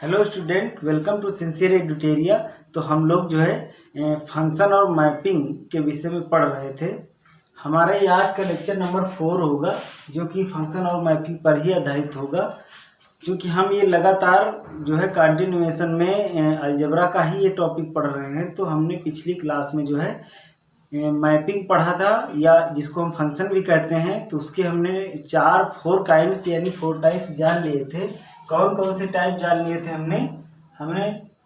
Hello student, welcome to Sincere Edutoria. तो हम लोग जो है फंक्शन और मैपिंग के विषय में पढ़ रहे थे। हमारा ये आज का लेक्चर नंबर 4 होगा, जो कि फंक्शन और मैपिंग पर ही आधारित होगा। क्योंकि हम ये लगातार जो है कंटिन्यूएशन में अलजेब्रा का ही ये टॉपिक पढ़ रहे हैं। तो हमने पिछली क्लास में जो है मैपिंग पढ़ा था, या जिसको हम फंक्शन भी कहते हैं। तो उसके हमने 4 काइंड्स यानी 4 टाइप्स जान लिए थे। कौन कौन से टाइप जान लिए थे हमने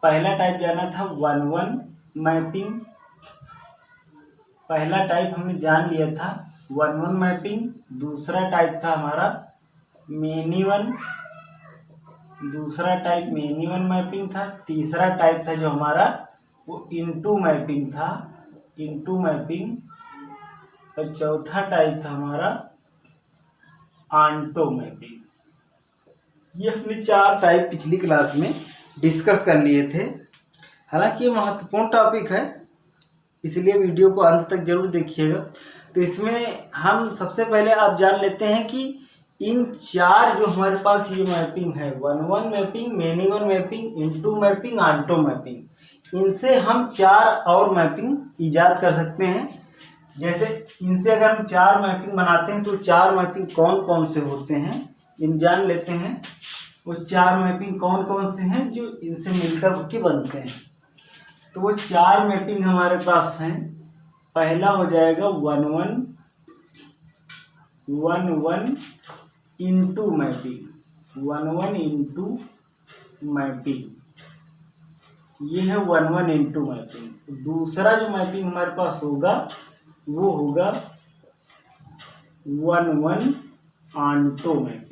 पहला टाइप जाना था 1-1 मैपिंग। पहला टाइप हमने जान लिया था 1-1 मैपिंग। दूसरा टाइप था हमारा मेनी वन, दूसरा टाइप मेनी वन मैपिंग था। तीसरा टाइप था जो हमारा वो इनटू मैपिंग था, इनटू मैपिंग। और चौथा टाइप था हमारा ऑनटो मैपिंग। ये हमने 4 टाइप पिछली क्लास में डिस्कस कर लिए थे। हालांकि ये महत्वपूर्ण टॉपिक है, इसलिए वीडियो को अंत तक जरूर देखिएगा। तो इसमें हम सबसे पहले आप जान लेते हैं कि इन 4 जो हमारे पास ये मैपिंग है 1-1 mapping, many one mapping, into mapping, onto mapping, इनसे हम 4 और मैपिंग ईजाद कर सकते हैं। जैसे इनसे अगर हम 4 मैपिंग बनाते हैं तो 4 मैपिंग कौन कौन से होते हैं इन जान लेते हैं। वो 4 मैपिंग कौन कौन से हैं जो इनसे मिलकर के बनते हैं। तो वो 4 मैपिंग हमारे पास हैं। पहला हो जाएगा 1-1 इनटू मैपिंग, 1-1 इनटू मैपिंग, ये है 1-1 इनटू मैपिंग। दूसरा जो मैपिंग हमारे पास होगा वो होगा 1-1 ऑनटो मैपिंग,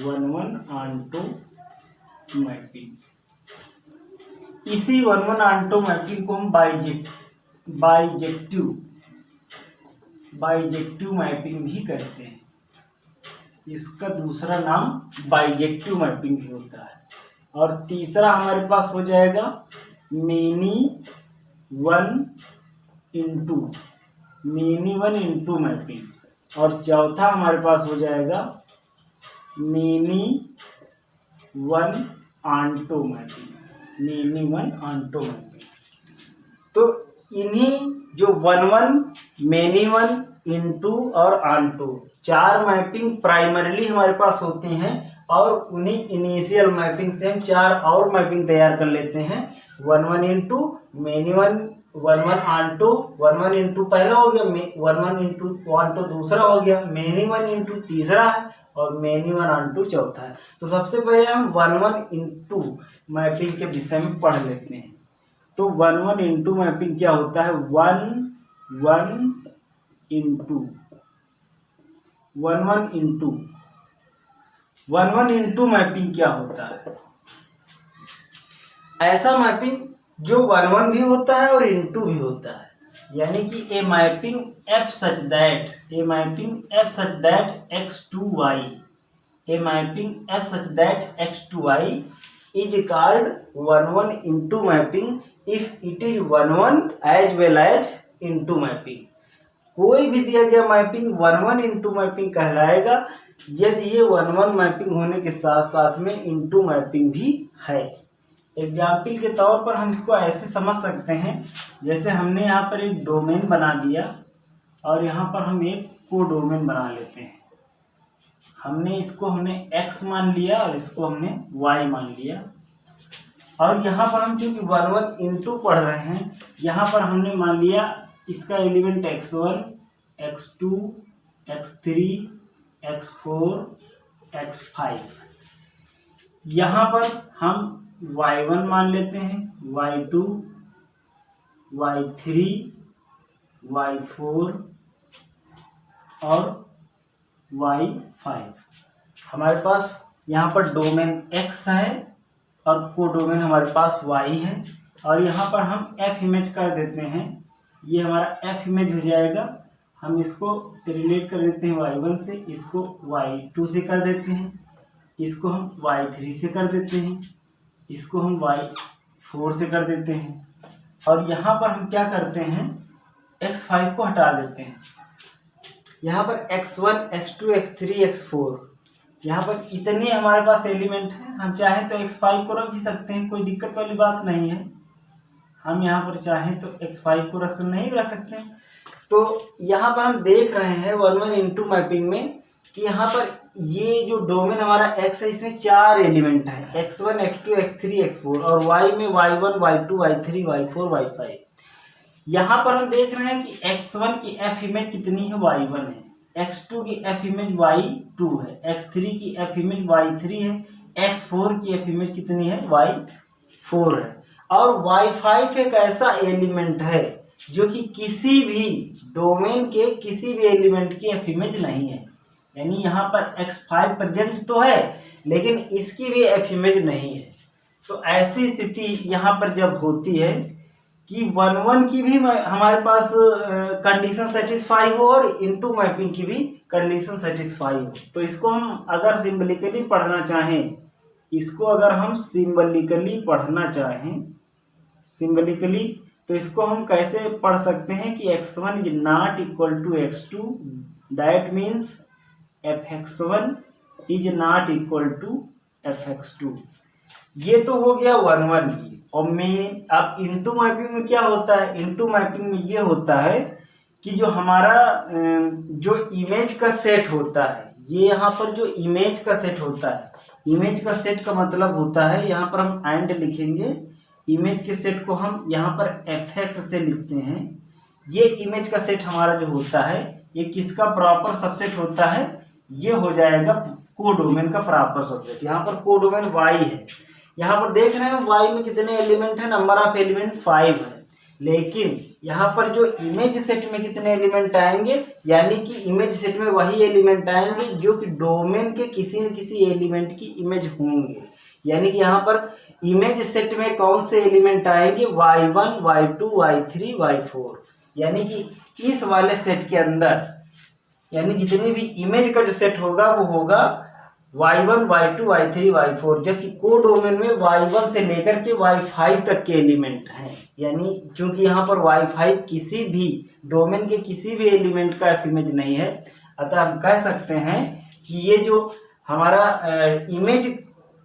1-1 ऑनटो मैपिंग। इसी 1-1 ऑनटो मैपिंग को हम बाइजेक्टिव मैपिंग भी कहते हैं। इसका दूसरा नाम बाइजेक्टिव मैपिंग भी होता है। और तीसरा हमारे पास हो जाएगा मेनी वन इनटू मैपिंग। और चौथा हमारे पास हो जाएगा many one onto mapping, many one onto mapping. तो इन्हीं जो 1-1, मेनी वन, इनटू और ऑनटो 4 मैपिंग प्राइमरीली हमारे पास होती हैं। और उन्हीं इनिशियल मैपिंग से हम 4 और मैपिंग तैयार कर लेते हैं। 1-1 into, many one, 1-1 onto, 1-1 into पहला हो गया, 1-1 इनटू ऑनटो दूसरा हो गया, मेनी वन इनटू तीसरा है, और मेनी वन ऑनटो चौथा है। तो सबसे पहले हम 1-1 इनटू मैपिंग के विषय में पढ़ लेते हैं। तो 1-1 इनटू मैपिंग क्या होता है? 1-1 इनटू मैपिंग क्या होता है? ऐसा मैपिंग जो 1-1 भी होता है और इनटू भी होता है। यानी कि a mapping f such that x to y, a mapping f such that x to y is called 1-1 into mapping if it is 1-1 as well as into mapping। कोई भी दिया गया मैपिंग 1-1 इंटू मैपिंग कहलाएगा यदि ये 1-1 mapping होने के साथ साथ में इंटू मैपिंग भी है। एग्जाम्पल के तौर पर हम इसको ऐसे समझ सकते हैं, जैसे हमने यहाँ पर एक डोमेन बना दिया और यहाँ पर हम एक कोडोमेन बना लेते हैं। हमने x मान लिया और इसको हमने y मान लिया। और यहाँ पर हम चूंकि 1-1 इंटू पढ़ रहे हैं, यहाँ पर हमने मान लिया इसका element x1, x2, x3, x4, x5। यहाँ पर हम y1 मान लेते हैं, y2, y3, y4 और y5। हमारे पास यहाँ पर डोमेन x है और कोडोमेन हमारे पास y है। और यहाँ पर हम f इमेज कर देते हैं। ये हमारा f इमेज हो जाएगा। हम इसको रिलेट कर देते हैं y1 से, इसको y2 से कर देते हैं, इसको हम y3 से कर देते हैं, इसको हम y4 से कर देते हैं। और यहाँ पर हम क्या करते हैं, x5 को हटा देते हैं। यहाँ पर x1, x2, x3, x4 यहाँ पर इतने हमारे पास एलिमेंट हैं, हम चाहें तो x5 को रख भी सकते हैं, कोई दिक्कत वाली बात नहीं है। हम यहाँ पर चाहें तो x5 को नहीं रख सकते हैं। तो यहाँ पर हम देख रहे हैं 1 into मैपिंग में कि यहाँ पर ये जो डोमेन हमारा x है इसमें 4 एलिमेंट है, x1 x2 x3 x4, और y में y1 y2 y3 y4 y5। यहाँ पर हम देख रहे हैं कि x1 की f इमेज कितनी है, y1 है, x2 की f इमेज y2 है, x3 की f इमेज y3 है, x4 की f इमेज कितनी है, y4 है, और y5 एक ऐसा एलिमेंट है जो कि किसी भी डोमेन के किसी भी एलिमेंट की f इमेज नहीं है। यानी यहाँ पर x5 प्रेजेंट तो है लेकिन इसकी भी f इमेज नहीं है। तो ऐसी स्थिति यहाँ पर जब होती है कि 1 की भी हमारे पास कंडीशन सेटिस्फाई हो और इनटू मैपिंग की भी कंडीशन सेटिस्फाई हो, तो इसको हम अगर सिंबलिकली पढ़ना चाहें, सिंबलिकली तो इसको हम कैसे पढ़ सकते हैं कि x1 is not equal to x2, that means fx1 is not equal to fx2। ये तो हो गया 1 की। और में अब इनटू मैपिंग में क्या होता है, इनटू मैपिंग में ये होता है कि जो हमारा जो इमेज का सेट होता है, ये यहाँ पर जो इमेज का सेट होता है, इमेज का सेट का मतलब होता है, यहाँ पर हम एंड लिखेंगे, इमेज के सेट को हम यहाँ पर fx से लिखते हैं। ये इमेज का सेट हमारा जो होता है ये किसका प्रॉपर सबसेट होता है, ये हो जाएगा कोडोमेन का प्रॉपर सबसेट। यहाँ पर कोडोमेन y है, यहाँ पर देख रहे हैं y में कितने एलिमेंट है, नंबर ऑफ एलिमेंट 5 है, लेकिन यहाँ पर जो इमेज सेट में कितने एलिमेंट आएंगे, यानी कि इमेज सेट में वही एलिमेंट आएंगे जो कि डोमेन के किसी न किसी एलिमेंट की इमेज होंगे। यानी कि यहाँ पर इमेज सेट में कौन से एलिमेंट आएंगे, y1 y2 y3 y4, यानी कि इस वाले सेट के अंदर यानी जितनी भी इमेज का जो सेट होगा वो होगा y1 y2 y3 y4, जबकि कोडोमेन में y1 से लेकर के y5 तक के एलिमेंट हैं। यानी चूंकि यहाँ पर y5 किसी भी डोमेन के किसी भी एलिमेंट का इमेज नहीं है, अतः हम कह सकते हैं कि ये जो हमारा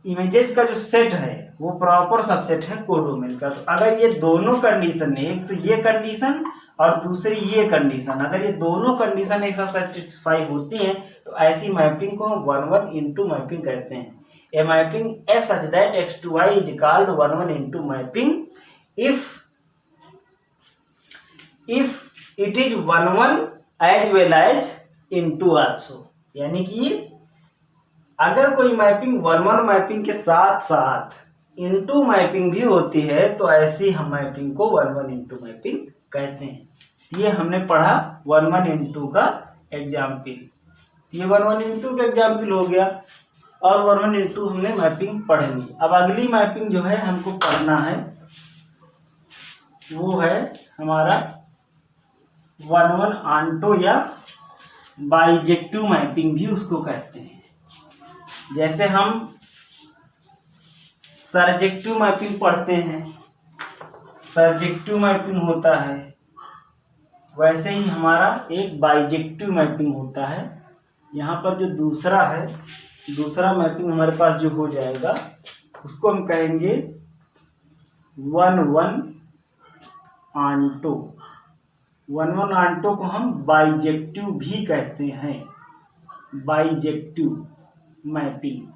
इमेजेस का जो सेट है वो प्रॉपर सबसेट है कोडोमेन का। तो अगर ये दोनों कंडीशन है, एक तो ये कंडीशन और दूसरी ये कंडीशन, अगर ये दोनों कंडीशन एक साथ सेटिस्फाई होती हैं तो ऐसी मैपिंग को हम 1 into मैपिंग कहते हैं। A mapping f such that x to y is called 1 into mapping if it is 1 as well as into also। यानी कि अगर कोई मैपिंग 1 मैपिंग के साथ साथ इनटू मैपिंग भी होती है तो ऐसी हम मैपिंग को 1 into मैपिंग कहते हैं। ये हमने पढ़ा 1 into का एग्जाम्पल, ये 1 into का एग्जाम्पल हो गया और 1 into हमने मैपिंग पढ़ ली। अब अगली मैपिंग जो है हमको पढ़ना है वो है हमारा 1 onto या बाइजेक्टिव मैपिंग भी उसको कहते हैं। जैसे हम सर्जेक्टिव मैपिंग पढ़ते हैं, सर्जेक्टिव मैपिंग होता है, वैसे ही हमारा एक बाइजेक्टिव मैपिंग होता है। यहाँ पर जो दूसरा है, दूसरा मैपिंग हमारे पास जो हो जाएगा उसको हम कहेंगे 1 onto। 1 onto को हम बाइजेक्टिव भी कहते हैं, बाइजेक्टिव मैपिंग।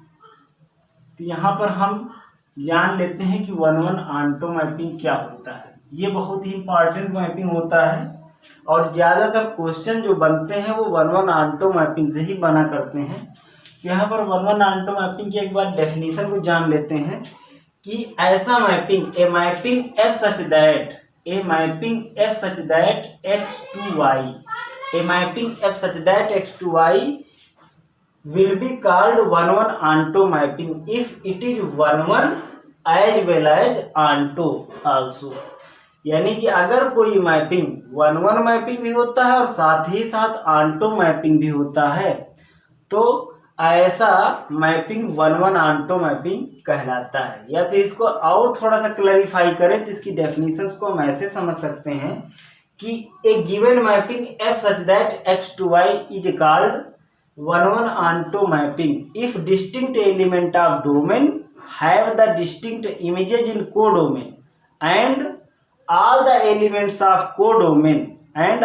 तो यहाँ पर हम जान लेते हैं कि 1 onto मैपिंग क्या होता है। ये बहुत ही इंपॉर्टेंट मैपिंग होता है और ज़्यादातर क्वेश्चन जो बनते हैं वो 1 onto मैपिंग से ही बना करते हैं। यहाँ पर 1 onto मैपिंग की एक बार डेफिनेशन को जान लेते हैं कि ऐसा mapping a mapping f such that x to y, a mapping f such that x to y will be called 1 onto mapping if it is 1 as well as onto also। यानी कि अगर कोई मैपिंग 1 मैपिंग भी होता है और साथ ही साथ onto मैपिंग भी होता है तो ऐसा मैपिंग 1 onto मैपिंग कहलाता है। या फिर इसको और थोड़ा सा क्लैरिफाई करें तो इसकी डेफिनेशंस को हम ऐसे समझ सकते हैं कि a given mapping f such that x to y is called 1-1 onto mapping if distinct element of domain have the distinct images in codomain and all the elements of codomain are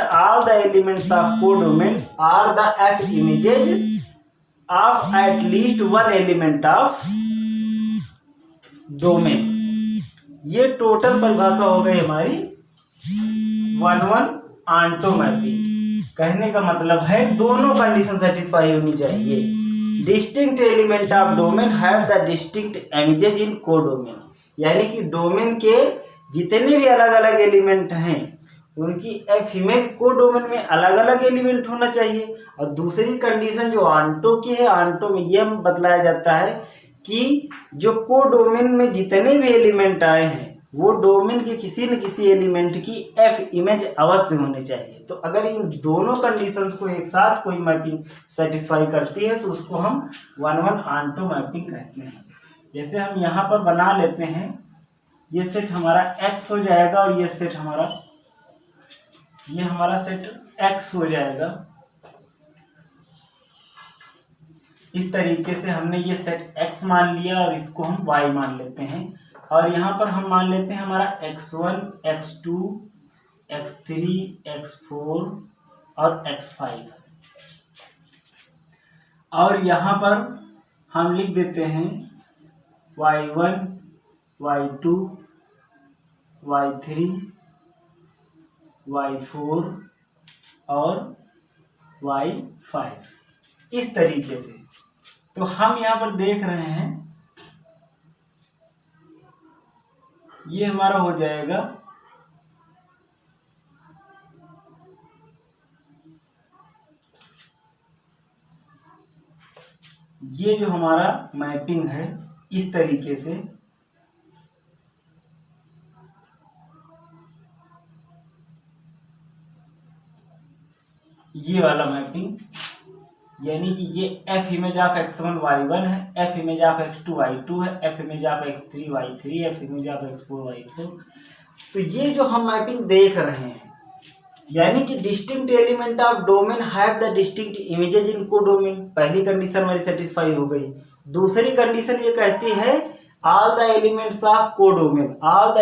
the F images of at least one element of domain। ये total परिभाषा हो गई हमारी 1-1 onto mapping। कहने का मतलब है दोनों कंडीशन सेटिस्फाई होनी चाहिए। Distinct element of domain have the distinct images in codomain, यानी कि डोमेन के जितने भी अलग अलग एलिमेंट हैं उनकी एफ इमेज कोडोमेन में अलग अलग एलिमेंट होना चाहिए। और दूसरी कंडीशन जो आंटो की है, आंटो में यह बतलाया जाता है कि जो कोडोमेन में जितने भी एलिमेंट आए हैं वो डोमेन के किसी न किसी एलिमेंट की एफ इमेज अवश्य होनी चाहिए। तो अगर इन दोनों कंडीशंस को एक साथ कोई मैपिंग सेटिस्फाई करती है तो उसको हम 1-1 onto मैपिंग कहते हैं। जैसे हम यहाँ पर बना लेते हैं, ये सेट हमारा x हो जाएगा और ये सेट हमारा सेट x हो जाएगा। इस तरीके से हमने ये सेट x मान लिया और इसको हम y मान लेते हैं। और यहाँ पर हम मान लेते हैं हमारा x1, x2, x3, x4 और x5। और यहाँ पर हम लिख देते हैं y1, y2, y3, y4 और y5 इस तरीके से। तो हम यहाँ पर देख रहे हैं ये हमारा हो जाएगा ये जो हमारा मैपिंग है इस तरीके से। ये वाला मैपिंग यानी कि ये F image of x1 y1 है, F image of x2 y2 है, F image of x3 y3, F image of x4 y4। तो ये जो हम मैपिंग देख रहे हैं यानी कि distinct element of domain have the distinct images in codomain, पहली कंडीशन हमारी सेटिस्फाई हो गई। दूसरी कंडीशन ये कहती है all the elements of codomain are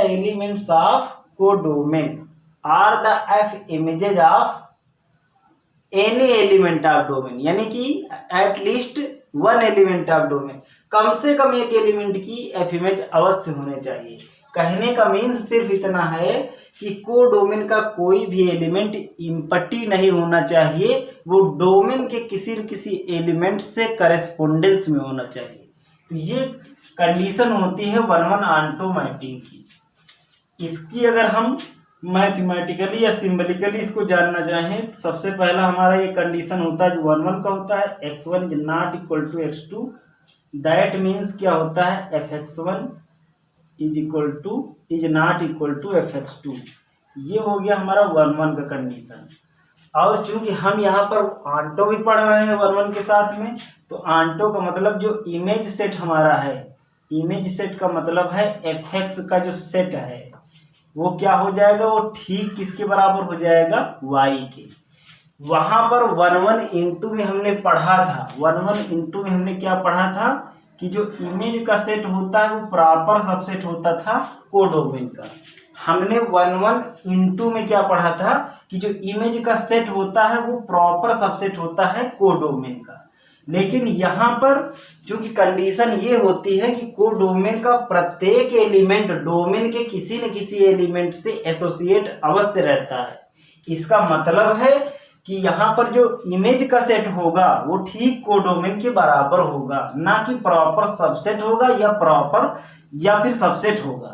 the f images of any element of domain, यानी कि at least one element of domain, कम से कम एक एलिमेंट की एफ इमेज अवश्य होने चाहिए। कहने का मीन्स सिर्फ इतना है कि कोडोमेन का कोई भी एलिमेंट इम्पटी नहीं होना चाहिए, वो डोमेन के किसी न किसी एलिमेंट से करेस्पोंडेंस में होना चाहिए। तो ये कंडीशन होती है 1-1 onto मैपिंग की। इसकी अगर हम मैथमेटिकली या सिंबलिकली इसको जानना चाहें तो सबसे पहला हमारा ये कंडीशन होता है जो 1-1 का होता है, x1 is not equal to x2। That means क्या होता है fx1 is not equal to fx2। ये हो गया हमारा 1-1 का कंडीशन। और चूंकि हम यहाँ पर आंटो भी पढ़ रहे हैं 1-1 के साथ में, तो आंटो का मतलब जो इमेज सेट हमारा है, इमेज सेट का मतलब है fx का जो सेट है वो क्या हो जाएगा, वो ठीक किसके बराबर हो जाएगा, y के। वहां पर 1-1 इंटू में हमने पढ़ा था, 1-1 इंटू में हमने क्या पढ़ा था कि जो इमेज का सेट होता है वो प्रॉपर सबसेट होता था कोडोमेन का। हमने 1-1 इंटू में क्या पढ़ा था कि जो इमेज का सेट होता है वो प्रॉपर सबसेट होता है कोडोमेन का। लेकिन यहाँ पर चूंकि कंडीशन ये होती है कि कोडोमेन का प्रत्येक एलिमेंट डोमेन के किसी न किसी एलिमेंट से एसोसिएट अवश्य रहता है। इसका मतलब है कि यहाँ पर जो इमेज का सेट होगा वो ठीक कोडोमेन के बराबर होगा, ना कि प्रॉपर सबसेट होगा या फिर सबसेट होगा।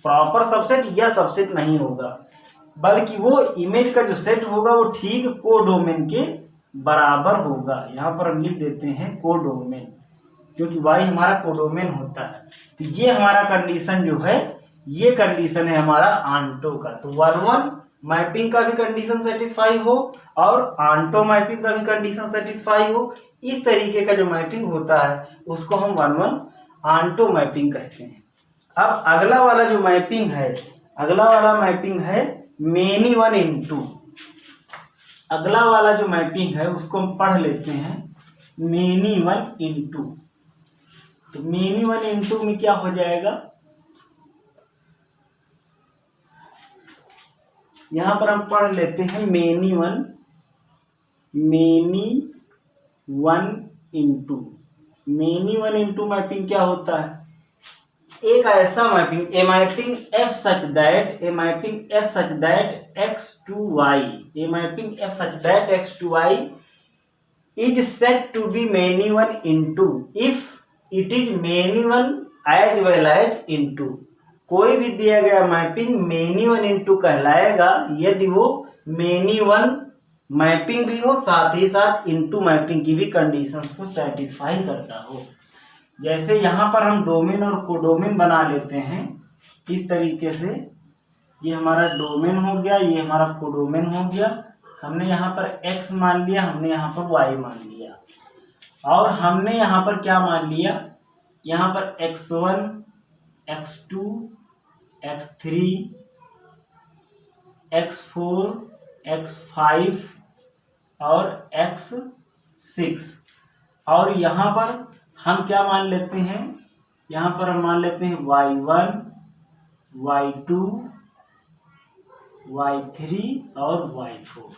प्रॉपर सबसेट या सबसेट नहीं होगा, बल्कि वो इमेज का जो सेट होगा वो ठीक कोडोमेन के बराबर होगा। यहाँ पर हम लिख देते हैं कोडोमेन, क्योंकि y हमारा कोडोमेन होता है। तो ये हमारा कंडीशन जो है, ये कंडीशन है हमारा आंटो का। तो 1-1 मैपिंग का भी कंडीशन सेटिस्फाई हो और आंटो मैपिंग का भी कंडीशन सेटिस्फाई हो, इस तरीके का जो मैपिंग होता है उसको हम 1-1 आंटो मैपिंग कहते हैं। अब अगला वाला जो मैपिंग है, अगला वाला मैपिंग है मेनी वन इनटू। अगला वाला जो मैपिंग है उसको हम पढ़ लेते हैं। मेनी वन इंटू, तो मेनी वन इंटू में क्या हो जाएगा, यहां पर हम पढ़ लेते हैं many one into. Many one into mapping क्या होता है, एक ऐसा mapping, a mapping f such that x to y, a mapping f such that x to y is set to be many one into if it is many one as well as into. कोई भी दिया गया mapping many one into कहलाएगा यदि वो many one mapping भी हो, साथ ही साथ इंटू मैपिंग की भी कंडीशंस को सेटिस्फाई करता हो। जैसे यहाँ पर हम डोमेन और कोडोमेन बना लेते हैं इस तरीके से, ये हमारा डोमेन हो गया, ये हमारा कोडोमेन हो गया। हमने यहाँ पर x मान लिया, हमने यहाँ पर y मान लिया, और हमने यहाँ पर क्या मान लिया, यहाँ पर x1, x2, x3, x4, x5 और x6, और यहाँ पर हम क्या मान लेते हैं, यहाँ पर हम मान लेते हैं y1, y2, y3 और y4।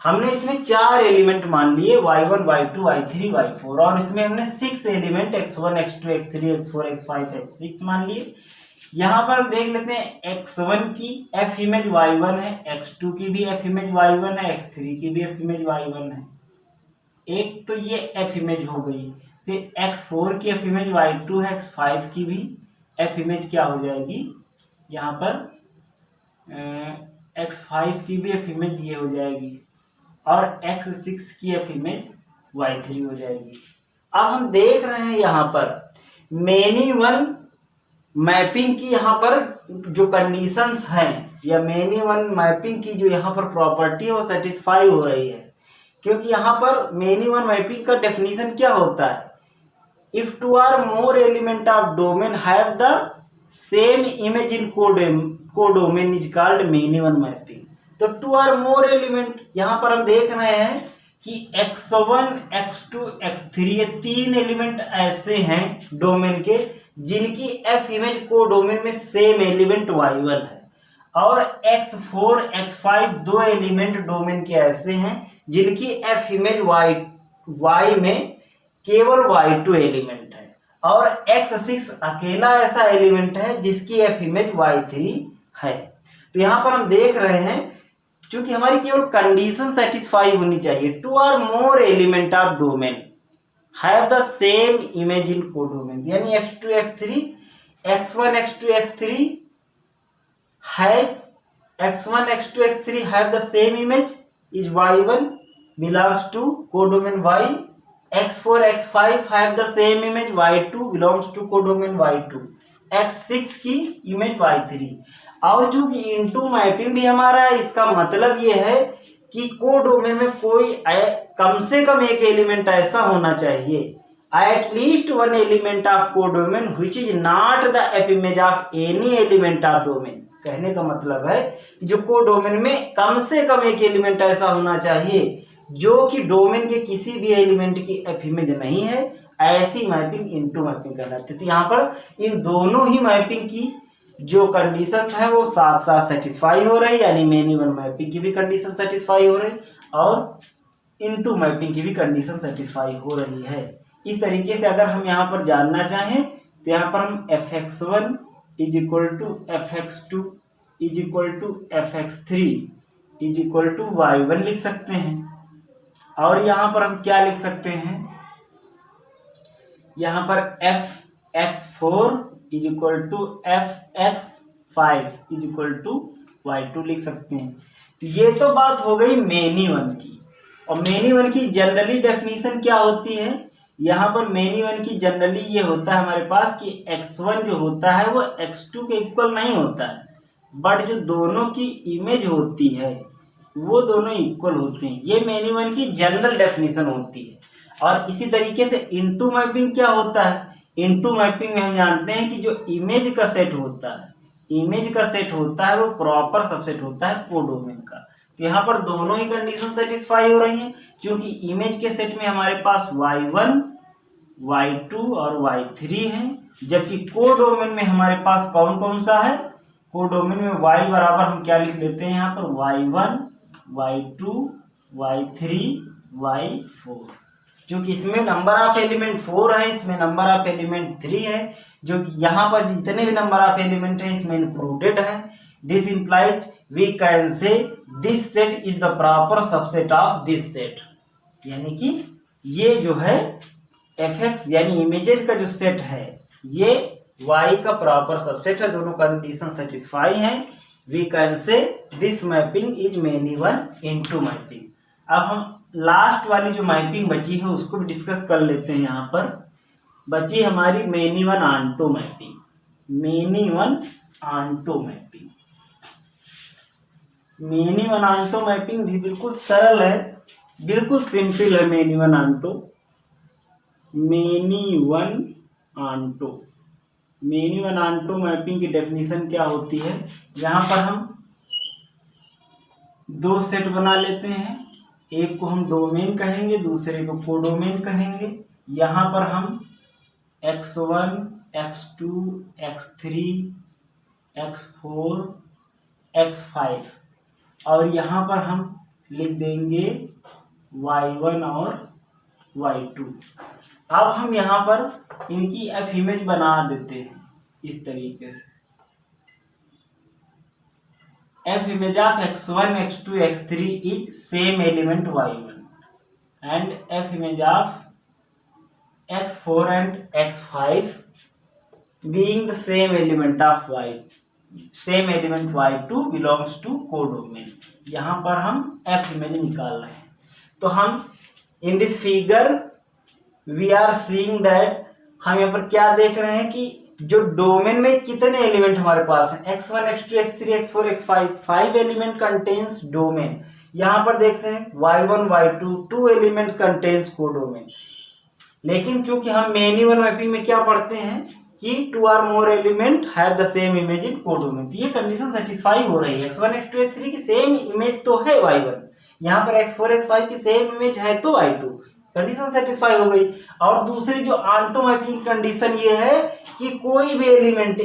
हमने इसमें 4 एलिमेंट मान लिए, y1, y2, y3, y4, और इसमें हमने 6 element x1, x2, x3, x4, x5, x6 मान लिए। यहाँ पर देख लेते हैं x1 की f इमेज y1 है, x2 की भी f इमेज y1 है, x3 की भी f इमेज y1 है। एक तो ये f इमेज हो गई, फिर x4 की f इमेज y2 है, x5 की भी f इमेज क्या हो जाएगी, यहाँ पर x5 की भी f इमेज ये हो जाएगी, और x6 की f इमेज y3 हो जाएगी। अब हम देख रहे हैं यहाँ पर मेनी वन मैपिंग की यहाँ पर जो कंडीशंस हैं, या मेनी वन मैपिंग की जो यहाँ पर प्रॉपर्टी है वो सेटिस्फाई हो रही है, क्योंकि यहाँ पर मेनी वन मैपिंग का डेफिनेशन क्या होता है, if two or more element of domain have the same image in codomain is called many one mapping. तो टू आर मोर एलिमेंट, यहाँ पर हम देख रहे हैं कि x1, x2, x3 ये 3 एलिमेंट ऐसे हैं डोमेन के जिनकी f इमेज को डोमेन में सेम एलिमेंट y1 है, और x4, x5 2 एलिमेंट डोमेन के ऐसे हैं जिनकी f इमेज y में केवल y2 एलिमेंट है, और x6 अकेला ऐसा एलिमेंट है जिसकी f इमेज y3 है। तो यहाँ पर हम देख रहे हैं क्योंकि हमारी केवल कंडीशन सेटिस्फाई होनी चाहिए, two or more element of domain have the same image in codomain, यानी x2, x3, x1, x2, x3 x1, x2, x3 have the same image is y1 belongs to codomain y, x4, x5 have the same image y2 belongs to codomain y2, x6 की image y3। और जो कि into mapping भी हमारा है, इसका मतलब ये है कि कोडोमेन में कोई कम से कम एक एलिमेंट ऐसा होना चाहिए, eight least one element of codomain which is not the F image of any element of domain. कहने का मतलब है कि जो कोडोमेन में कम से कम एक एलिमेंट ऐसा होना चाहिए जो कि डोमेन के किसी भी एलिमेंट की एफ इमेज नहीं है, ऐसी मैपिंग इनटू मैपिंग कहलाती है। तो यहाँ पर इन दोनों ही मैपिंग की जो कंडीशंस है वो साथ साथ सेटिस्फाई हो रही है, यानी मेनी वन मैपिंग की भी कंडीशन सेटिस्फाई हो रही और इनटू मैपिंग की भी कंडीशन सेटिस्फाई हो रही है। इस तरीके से अगर हम यहाँ पर जानना चाहें तो यहाँ पर हम fx1 is equal to fx2 is equal to fx3 is equal to y1 लिख सकते हैं, और यहाँ पर हम क्या लिख सकते हैं, यहाँ पर fx4 is equal to fx5 is equal to y2 लिख सकते हैं। तो ये तो बात हो गई मेनी वन की, और मेनी वन की जनरली डेफिनेशन क्या होती है, यहाँ पर मेनी वन की जनरली ये होता है हमारे पास कि x1 जो होता है वो x2 के इक्वल नहीं होता है, बट जो दोनों की इमेज होती है वो दोनों इक्वल होते हैं। ये मेनी वन की जनरल डेफिनेशन होती है। और इसी तरीके से इनटू मैपिंग क्या होता है, इनटू मैपिंग में हम जानते हैं कि जो इमेज का सेट होता है, इमेज का सेट होता है वो प्रॉपर सबसेट होता है कोडोमेन का। तो यहाँ पर दोनों ही कंडीशन सेटिस्फाई हो रही हैं, क्योंकि इमेज के सेट में हमारे पास y1, y2 और y3 है, जबकि कोडोमेन में हमारे पास कौन कौन सा है। कोडोमेन में y बराबर हम क्या लिख लेते हैं यहाँ पर y1, y2, y3, y4, क्योंकि इसमें नंबर ऑफ एलिमेंट 4 है, इसमें नंबर ऑफ एलिमेंट 3 है, जो कि यहाँ पर जितने भी नंबर ऑफ एलिमेंट हैं इसमें इंक्लूडेड है। This implies we can say this set is the proper subset of this set, यानी कि ये जो है fx यानी इमेजेस का जो सेट है ये y का प्रॉपर सबसेट है। दोनों कंडीशन सेटिस्फाई हैं। We can say this mapping is many one into mapping. अब हम लास्ट वाली जो मैपिंग बची है उसको भी डिस्कस कर लेते हैं। यहाँ पर बची हमारी many one onto mapping. Many one onto mapping, many one onto mapping भी बिल्कुल सरल है, बिल्कुल सिंपल है। Many one onto, many one onto, many one onto mapping की डेफिनेशन क्या होती है। यहाँ पर हम दो सेट बना लेते हैं, एक को हम डोमेन कहेंगे, दूसरे को कोडोमेन कहेंगे। यहाँ पर हम x1, x2, x3, x4, x5 और यहाँ पर हम लिख देंगे y1 और y2। अब हम यहाँ पर इनकी f इमेज बना देते हैं इस तरीके से। f image of x1, x2, x3 is same element y1 and f image of x4 and x5 being the same element of y, same element y2 belongs to codomain। यहाँ पर हम f image निकाल रहे हैं। तो हम in this figure we are seeing that हम यहाँ पर क्या देख रहे हैं कि जो डोमेन में कितने एलिमेंट हमारे पास हैं, x1, x2, x3, x4, x5, 5 element contains domain. यहाँ पर देखते हैं y1, y2 2 element contains codomain. लेकिन चूंकि हम मेनी वन मैपिंग में क्या पढ़ते हैं कि 2 or more element have the same image in codomain, तो ये कंडीशन सेटिस्फाई हो रही है। x1, x2, x3 की सेम इमेज तो है y1, यहाँ पर x4, x5 की सेम इमेज है तो y2, कंडीशन सेटिस्फाई हो गई। और दूसरी जो ऑनटो मैपिंग की कंडीशन ये है कि कोई भी एलिमेंट,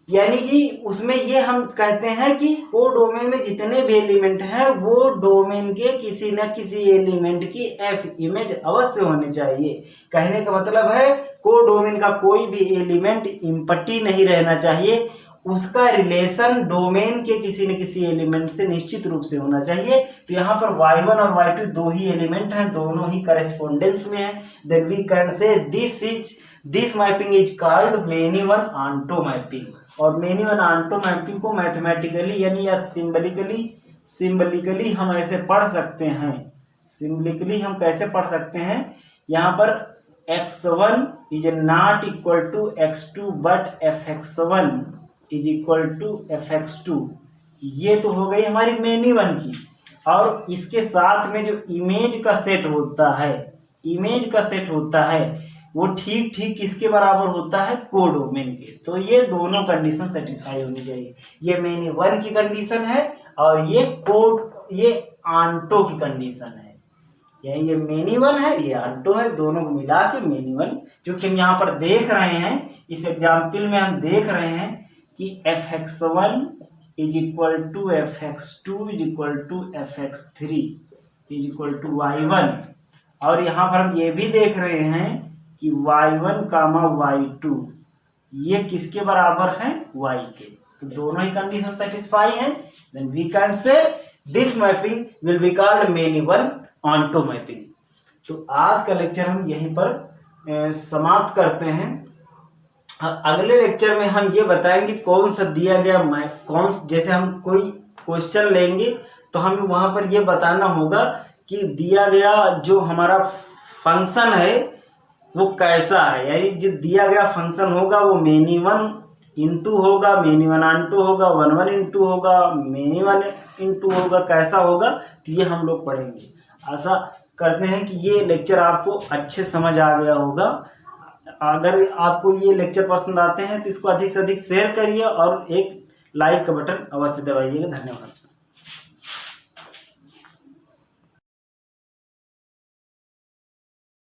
यानी कि उसमें ये हम कहते हैं कि वो डोमेन में जितने भी एलिमेंट हैं वो डोमेन के किसी न किसी एलिमेंट की एफ इमेज अवश्य होनी चाहिए। कहने का मतलब है को डोमेन का कोई भी एलिमेंट इम्पटी नहीं रहना चाहिए, उसका रिलेशन डोमेन के किसी न किसी एलिमेंट से निश्चित रूप से होना चाहिए। तो यहाँ पर y1 और y2 दो ही एलिमेंट हैं, दोनों ही करेस्पोंडेंस में हैं। Then we can say this mapping is called many one onto mapping. और मेनी वन ऑनटो मैपिंग को मैथमेटिकली यानी या सिंबलिकली हम ऐसे पढ़ सकते हैं। सिंबलिकली हम कैसे पढ़ सकते हैं, यहाँ पर x1 is not equal to x2 but fx1 is equal to fx2। ये तो हो गई हमारी मेनी वन की। और इसके साथ में जो इमेज का सेट होता है, इमेज का सेट होता है वो ठीक ठीक किसके बराबर होता है, कोडोमेन के। तो ये दोनों कंडीशन सेटिस्फाई होनी चाहिए। ये मेनी वन की कंडीशन है और ये ऑनटो की कंडीशन है। यानी ये मेनी वन है, ये ऑनटो है, दोनों को मिला के मेनी वन। जो कि हम यहाँ पर देख रहे हैं, इस एग्जाम्पल में हम देख रहे हैं कि fx1 is equal to fx2 is equal to fx3 is equal to y1। और यहाँ पर हम ये भी देख रहे हैं कि y1 कामा y2 ये किसके बराबर है, y के। तो दोनों ही कंडीशन सेटिस्फाई हैं। Then we can say this mapping will be called many one onto mapping. तो आज का लेक्चर हम यहीं पर समाप्त करते हैं। अगले लेक्चर में हम ये बताएंगे कौन सा दिया गया जैसे हम कोई क्वेश्चन लेंगे तो हमें वहां पर ये बताना होगा कि दिया गया जो हमारा फंक्शन है वो कैसा है। यानी जो दिया गया फंक्शन होगा वो मेनी वन इंटू होगा, मेनी वन ऑनटू होगा, 1 1 इंटू होगा, मेनी वन इंटू होगा, कैसा होगा, तो ये हम लोग पढ़ेंगे। आशा करते हैं कि ये लेक्चर आपको अच्छे समझ आ गया होगा। अगर आपको ये लेक्चर पसंद आते हैं तो इसको अधिक से अधिक शेयर करिए और एक लाइक का बटन अवश्य दबाइएगा। धन्यवाद।